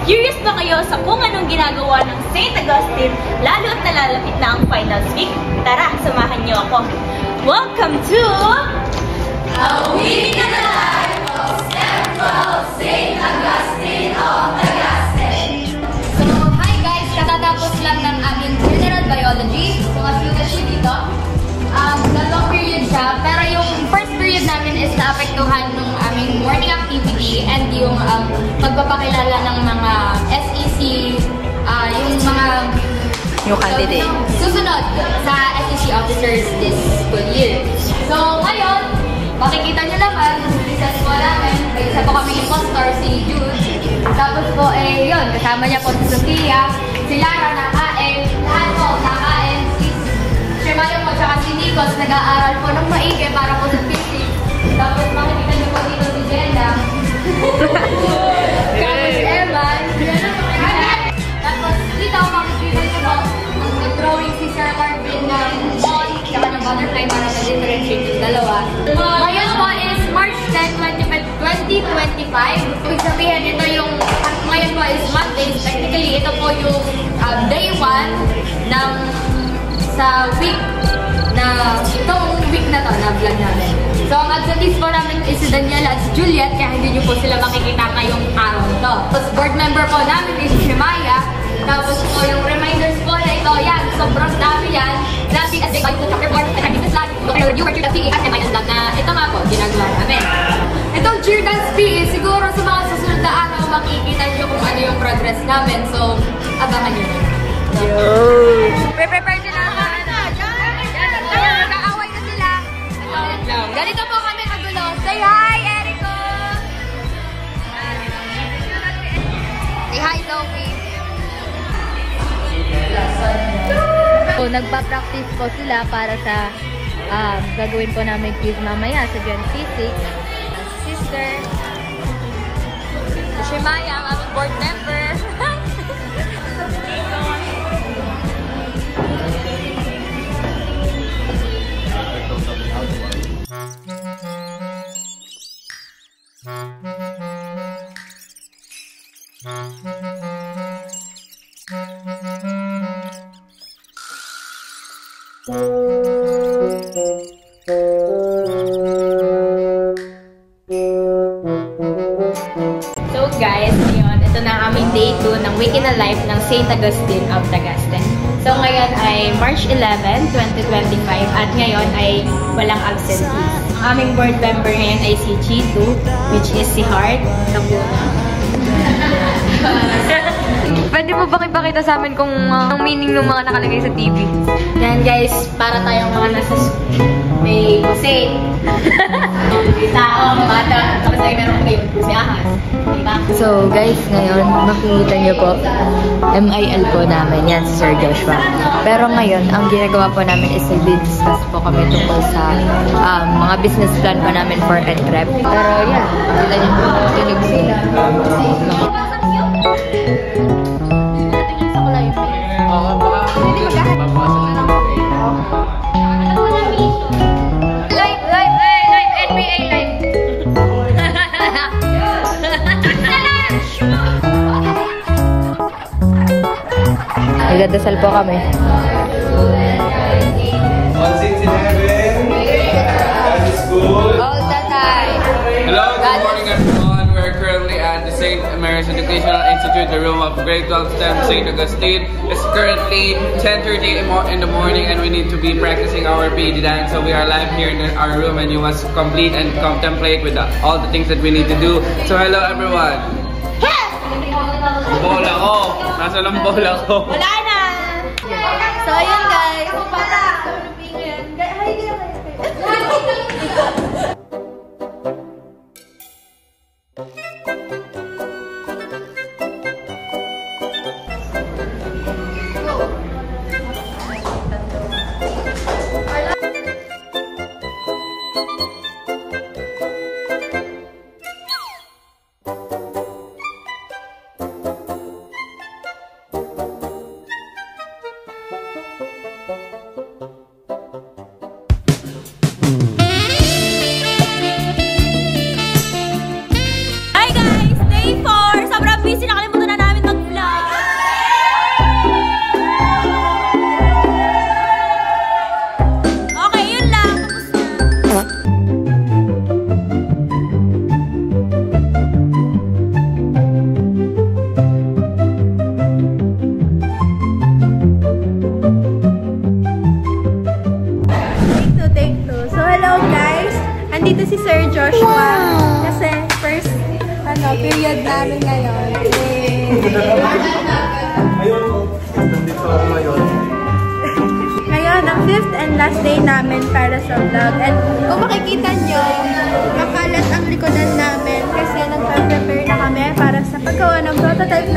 Curious ba kayo sa kung anong ginagawa ng St. Augustine lalo at nalalapit na ang finals week? Tara, samahan niyo ako. Welcome to A Week in the Life of Step 12 St. Augustine of Tagaste. So, hi guys! Katatapos lang ng aming General Biology. So, as you can see dito, dalawang period siya. Pero yung first period namin is naapektuhan ng aming morning activity and yung pagpapakilala ng mga SEC, yung candidate. Susunod sa SEC officers this school year. So, ngayon, makikita nyo naman, recess po namin. May isa po kami impostor, si Jude. Tapos po, yun, kasama niya po si Sofia, si Lara nakain, lahat po nakain, si Shemayo po, tsaka si Nikos, nag-aaral po ng maigi para po sa physics. Tapos makikita niyo po dito si Jenna. Tapos si Evan. Tapos dito, makikita niyo po, nag-drawing si Sir Marvin ng ball, tsaka ng butterfly para ma-differentiate yung dalawa. Ngayon po is March 10, 2025. Ibig sabihin, ito yung, ngayon po is Monday. Technically, ito po yung day 1 ng sa week na itong week na to na vlog namin. So, ang absentees po namin is si Daniela at si Juliet, kaya hindi nyo po sila makikita ngayong araw to. Tapos, board member po namin is si Shemaya. Tapos po, yung reminders po na ito, yan, sobrang dami yan. Dati as a to chapter 4, and this last, you were to see at minus lang na ito nga po, ginagawa namin. Itong cheer dance PE, siguro sa mga susunod na araw, makikita nyo kung ano yung progress namin. So, abangan nyo. Prepare sila. Nag-aaway na sila. Ganito po kami kagulo. Say hi, Erico! Say hi, Sophie. So, nagpa-practice po sila para sa gagawin po namin quiz mamaya sa Gen Physics. Sister. Si Shemaya, ang aming board member. So guys, ngayon, ito na ang aming day 2 ng Week in the Life ng St. Augustine of Tagaste. So ngayon ay March 11, 2025 at ngayon ay walang absentees. Ang aming board member ngayon ay si Chitu, which is si Heart. Pwede mo ba ipakita sa amin kung ang meaning ng mga nakalagay sa TV? Yan guys, para tayong mga nasa may Jose. May tao, bata, tapos ay meron kayo si Ahas. So guys, ngayon makikita niyo po MIL po namin, yan si Sir Joshua. Pero ngayon, ang ginagawa po namin is nag-discuss po kami tungkol sa mga business plan po namin for NREP. Pero yan, kita niyo po, kinig sila. Nagdadasal po kami. All saints in heaven, God is good. All the time. Hello, good morning everyone. We are currently at the St. Mary's Educational Institute, the room of grade 12 STEM, St. Augustine. It's currently 10:30 in the morning and we need to be practicing our PE dance. So we are live here in our room and you must complete and contemplate with all the things that we need to do. So hello everyone. Bola ko. Nasa lang bola ko. Wala na! So, ayun guys. period namin ngayon. Nandito ako ngayon. Ngayon, ang 5th and last day namin para sa vlog. And kung makikita nyo, makalat ang likodan namin kasi nagpa-prepare na kami para sa paggawa ng prototype